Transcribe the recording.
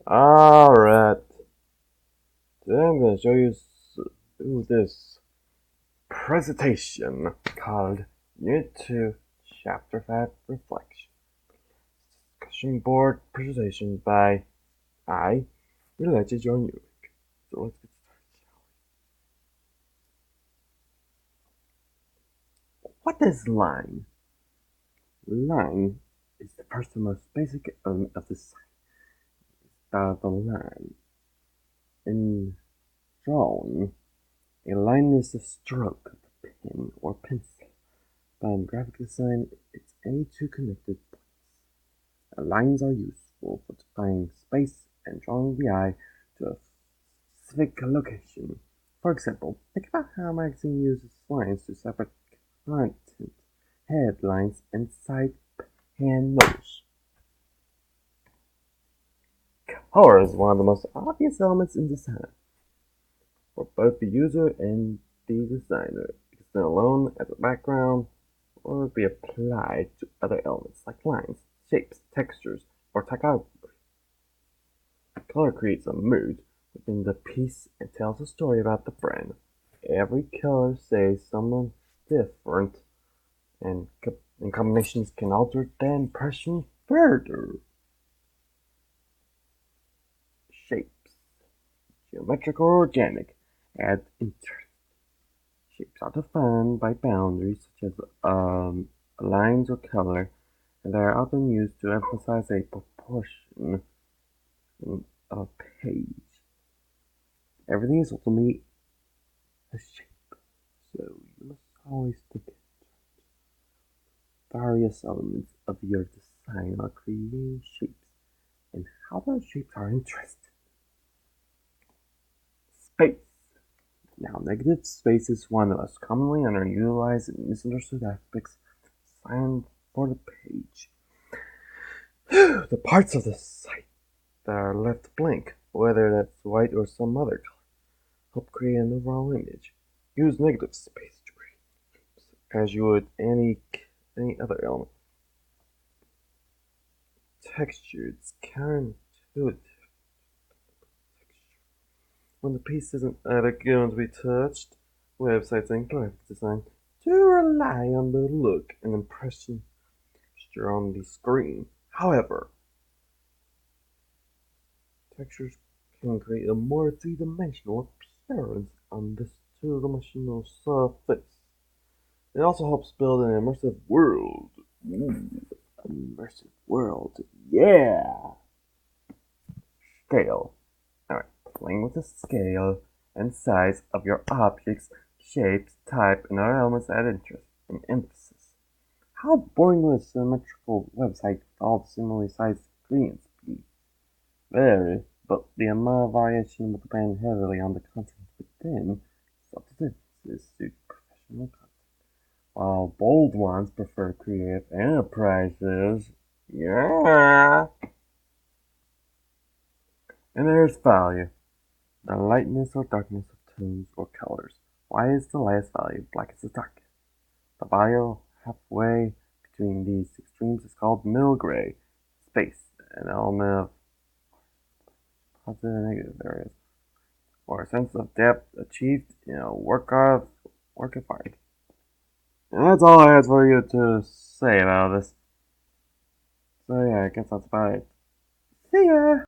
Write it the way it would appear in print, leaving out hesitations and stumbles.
Alright, today I'm going to show you this presentation called Unit 2, Chapter 5 Reflection. Discussion board presentation by I, related John Urick. So let's get started. What is line? Line is the first and most basic element of the sign. The line. In drawing, a line is a stroke of the pen or pencil. But in graphic design, it's any two connected points. Lines are useful for defining space and drawing the eye to a specific location. For example, think about how a magazine uses lines to separate content, headlines, and side panels. Color is one of the most obvious elements in design for both the user and the designer. It can stand alone as a background or be applied to other elements like lines, shapes, textures, or typography. Color creates a mood within the piece and tells a story about the brand. Every color says something different, and combinations can alter the impression further. Shapes, geometric or organic, add interest. Shapes are defined by boundaries such as lines or color, and they are often used to emphasize a proportion in a page. Everything is ultimately a shape, so you must always think various elements of your design are creating shapes and how those shapes are interesting. Space. Now, negative space is one of the most commonly underutilized and misunderstood aspects of design for the page. The parts of the site that are left blank, whether that's white or some other color, help create an overall image. Use negative space to create shapes as you would any other element. Texture, it's counterintuitive. When the piece isn't either going to be touched, websites and graphic design do rely on the look and impression texture on the screen. However, textures can create a more three-dimensional appearance on this two-dimensional surface. It also helps build an immersive world. Ooh, immersive world, yeah! Scale. Alright, playing with the scale and size of your objects, shapes, type, and other elements add interest and emphasis. How boring would a symmetrical website with all similarly sized screens be? Very, but the amount of variation will depend heavily on the content within. Subtle differences suit professional content, while bold ones prefer creative enterprises. Yeah! And there's value. The lightness or darkness of tones or colors. Why is the lightest value black is the darkest? The value halfway between these extremes is called middle gray. Space, an element of positive and negative areas, or a sense of depth achieved in a work of art. And that's all I had for you to say about this. So yeah, I guess that's about it. See ya!